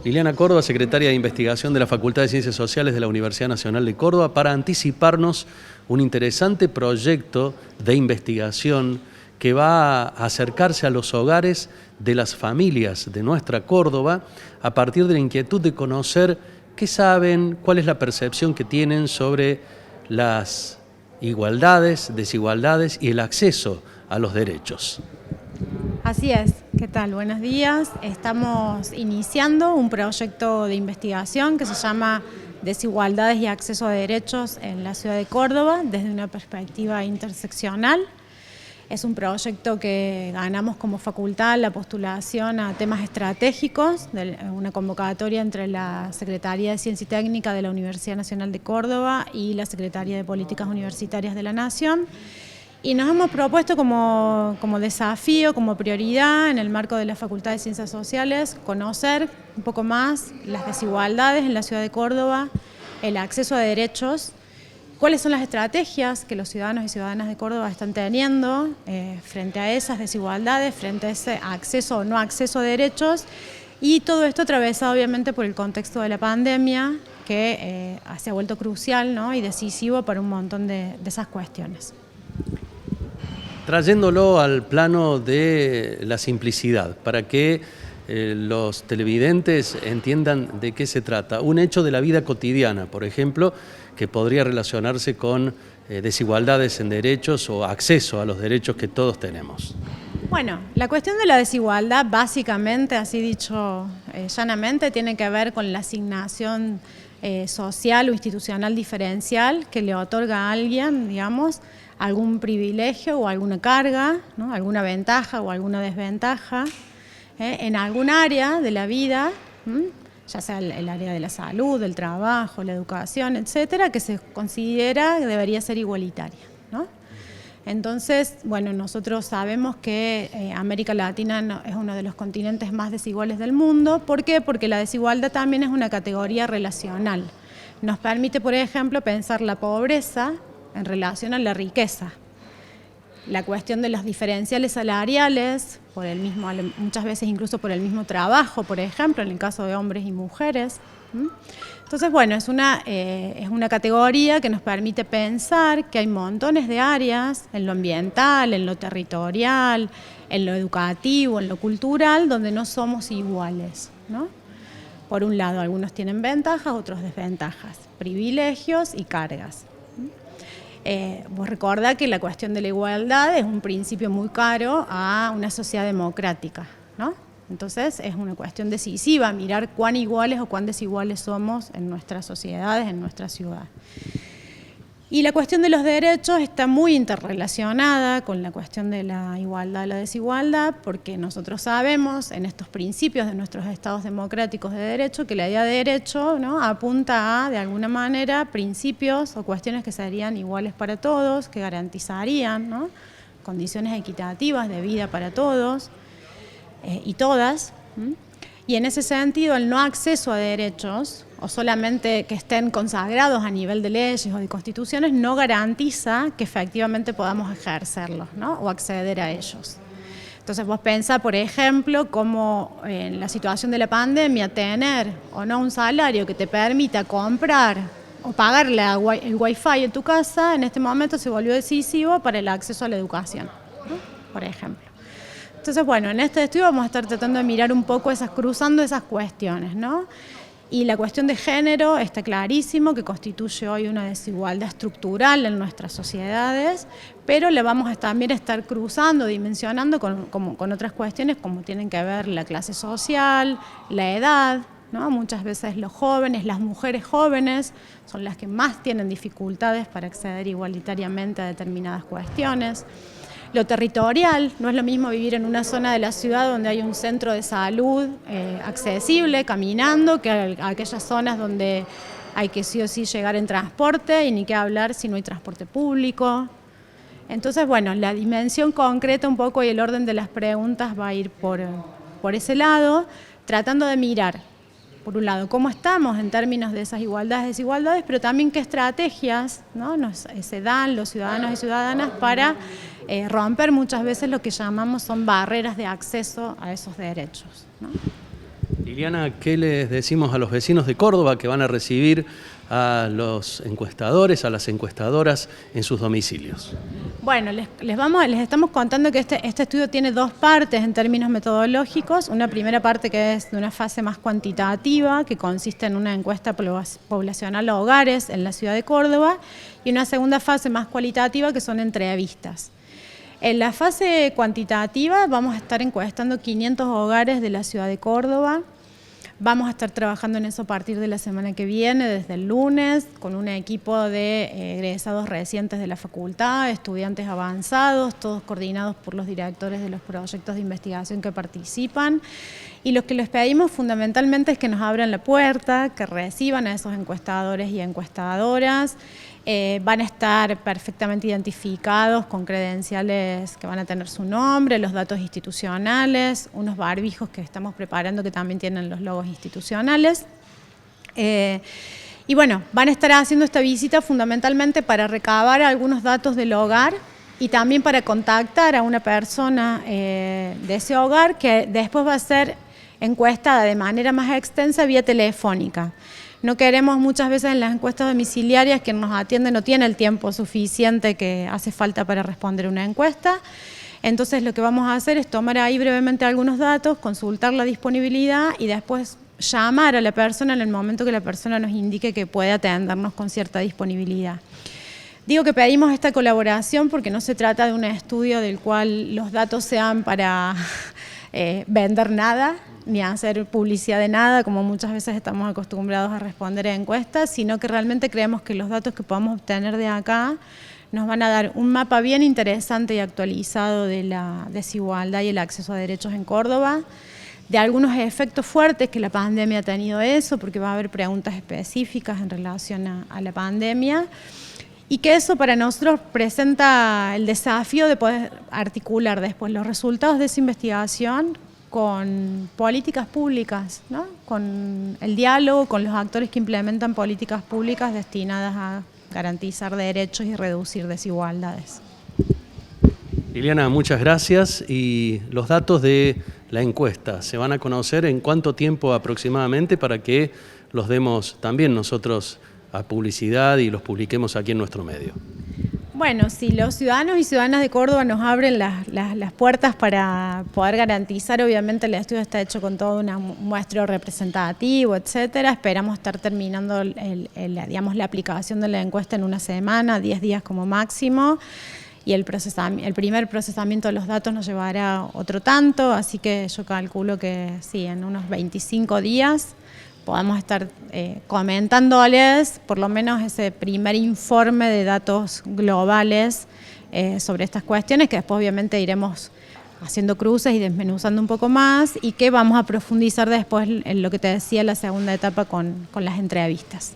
Liliana Córdoba, secretaria de Investigación de la Facultad de Ciencias Sociales de la Universidad Nacional de Córdoba, para anticiparnos un interesante proyecto de investigación que va a acercarse a los hogares de las familias de nuestra Córdoba a partir de la inquietud de conocer qué saben, cuál es la percepción que tienen sobre las igualdades, desigualdades y el acceso a los derechos. Así es. ¿Qué tal? Buenos días. Estamos iniciando un proyecto de investigación que se llama Desigualdades y Acceso a Derechos en la ciudad de Córdoba desde una perspectiva interseccional. Es un proyecto que ganamos como facultad la postulación a temas estratégicos, de una convocatoria entre la Secretaría de Ciencia y Técnica de la Universidad Nacional de Córdoba y la Secretaría de Políticas Universitarias de la Nación. Y nos hemos propuesto como desafío, como prioridad en el marco de la Facultad de Ciencias Sociales, conocer un poco más las desigualdades en la ciudad de Córdoba, el acceso a derechos, cuáles son las estrategias que los ciudadanos y ciudadanas de Córdoba están teniendo frente a esas desigualdades, frente a ese acceso o no acceso a derechos, y todo esto atravesado obviamente por el contexto de la pandemia que se ha vuelto crucial, ¿no?, y decisivo para un montón de esas cuestiones. Trayéndolo al plano de la simplicidad, para que los televidentes entiendan de qué se trata. Un hecho de la vida cotidiana, por ejemplo, que podría relacionarse con desigualdades en derechos o acceso a los derechos que todos tenemos. Bueno, la cuestión de la desigualdad, básicamente, así dicho llanamente, tiene que ver con la asignación social o institucional diferencial que le otorga a alguien, digamos, algún privilegio o alguna carga, ¿no?, alguna ventaja o alguna desventaja en algún área de la vida, ya sea el área de la salud, del trabajo, la educación, etcétera, que se considera que debería ser igualitaria, ¿no? Entonces, bueno, nosotros sabemos que América Latina es uno de los continentes más desiguales del mundo. ¿Por qué? Porque la desigualdad también es una categoría relacional. Nos permite, por ejemplo, pensar la pobreza en relación a la riqueza. La cuestión de los diferenciales salariales, muchas veces incluso por el mismo trabajo, por ejemplo, en el caso de hombres y mujeres. Entonces, bueno, es una categoría que nos permite pensar que hay montones de áreas, en lo ambiental, en lo territorial, en lo educativo, en lo cultural, donde no somos iguales, ¿no? Por un lado, algunos tienen ventajas, otros desventajas, privilegios y cargas. Vos recordá que la cuestión de la igualdad es un principio muy caro a una sociedad democrática, ¿no? Entonces es una cuestión decisiva mirar cuán iguales o cuán desiguales somos en nuestras sociedades, en nuestra ciudad. Y la cuestión de los derechos está muy interrelacionada con la cuestión de la igualdad y la desigualdad, porque nosotros sabemos en estos principios de nuestros estados democráticos de derecho que la idea de derecho, ¿no?, apunta a, de alguna manera, principios o cuestiones que serían iguales para todos, que garantizarían, ¿no?, condiciones equitativas de vida para todos y todas. Y en ese sentido, el no acceso a derechos, o solamente que estén consagrados a nivel de leyes o de constituciones, no garantiza que efectivamente podamos ejercerlos, ¿no?, o acceder a ellos. Entonces vos pensá, por ejemplo, cómo en la situación de la pandemia tener o no un salario que te permita comprar o pagar el wifi en tu casa, en este momento se volvió decisivo para el acceso a la educación, ¿no?, por ejemplo. Entonces, bueno, en este estudio vamos a estar tratando de mirar un poco cruzando esas cuestiones, ¿no? Y la cuestión de género está clarísimo que constituye hoy una desigualdad estructural en nuestras sociedades, pero la vamos a también estar cruzando, dimensionando con otras cuestiones como tienen que ver la clase social, la edad, ¿no? Muchas veces los jóvenes, las mujeres jóvenes son las que más tienen dificultades para acceder igualitariamente a determinadas cuestiones. Lo territorial, no es lo mismo vivir en una zona de la ciudad donde hay un centro de salud accesible, caminando, que aquellas zonas donde hay que sí o sí llegar en transporte y ni qué hablar si no hay transporte público. Entonces, bueno, la dimensión concreta un poco y el orden de las preguntas va a ir por ese lado, tratando de mirar, por un lado, cómo estamos en términos de esas igualdades, desigualdades, pero también qué estrategias, ¿no?, se dan los ciudadanos y ciudadanas para romper muchas veces lo que llamamos son barreras de acceso a esos derechos, ¿no? Liliana, ¿qué les decimos a los vecinos de Córdoba que van a recibir a los encuestadores, a las encuestadoras en sus domicilios? Bueno, les estamos contando que este estudio tiene dos partes en términos metodológicos. Una primera parte que es de una fase más cuantitativa, que consiste en una encuesta poblacional a hogares en la ciudad de Córdoba, y una segunda fase más cualitativa, que son entrevistas. En la fase cuantitativa vamos a estar encuestando 500 hogares de la ciudad de Córdoba. Vamos a estar trabajando en eso a partir de la semana que viene, desde el lunes, con un equipo de egresados recientes de la facultad, estudiantes avanzados, todos coordinados por los directores de los proyectos de investigación que participan. Y lo que les pedimos fundamentalmente es que nos abran la puerta, que reciban a esos encuestadores y encuestadoras. Van a estar perfectamente identificados con credenciales que van a tener su nombre, los datos institucionales, unos barbijos que estamos preparando que también tienen los logos institucionales. Y bueno, van a estar haciendo esta visita fundamentalmente para recabar algunos datos del hogar y también para contactar a una persona de ese hogar que después va a ser encuestada de manera más extensa vía telefónica. No queremos muchas veces en las encuestas domiciliarias quien nos atiende no tiene el tiempo suficiente que hace falta para responder una encuesta. Entonces lo que vamos a hacer es tomar ahí brevemente algunos datos, consultar la disponibilidad y después llamar a la persona en el momento que la persona nos indique que puede atendernos con cierta disponibilidad. Digo que pedimos esta colaboración porque no se trata de un estudio del cual los datos sean para vender nada, ni hacer publicidad de nada, como muchas veces estamos acostumbrados a responder a encuestas, sino que realmente creemos que los datos que podamos obtener de acá nos van a dar un mapa bien interesante y actualizado de la desigualdad y el acceso a derechos en Córdoba, de algunos efectos fuertes que la pandemia ha tenido eso, porque va a haber preguntas específicas en relación a la pandemia, y que eso para nosotros presenta el desafío de poder articular después los resultados de esa investigación con políticas públicas, ¿no? Con el diálogo con los actores que implementan políticas públicas destinadas a garantizar derechos y reducir desigualdades. Liliana, muchas gracias. Y los datos de la encuesta, ¿se van a conocer en cuánto tiempo aproximadamente para que los demos también nosotros a publicidad y los publiquemos aquí en nuestro medio? Bueno, si los ciudadanos y ciudadanas de Córdoba nos abren las puertas para poder garantizar, obviamente el estudio está hecho con todo un muestreo representativo, etcétera. Esperamos estar terminando digamos, la aplicación de la encuesta en una semana, 10 días como máximo, y el primer procesamiento de los datos nos llevará otro tanto, así que yo calculo que sí, en unos 25 días podamos estar comentándoles por lo menos ese primer informe de datos globales sobre estas cuestiones, que después obviamente iremos haciendo cruces y desmenuzando un poco más, y que vamos a profundizar después en lo que te decía la segunda etapa con las entrevistas.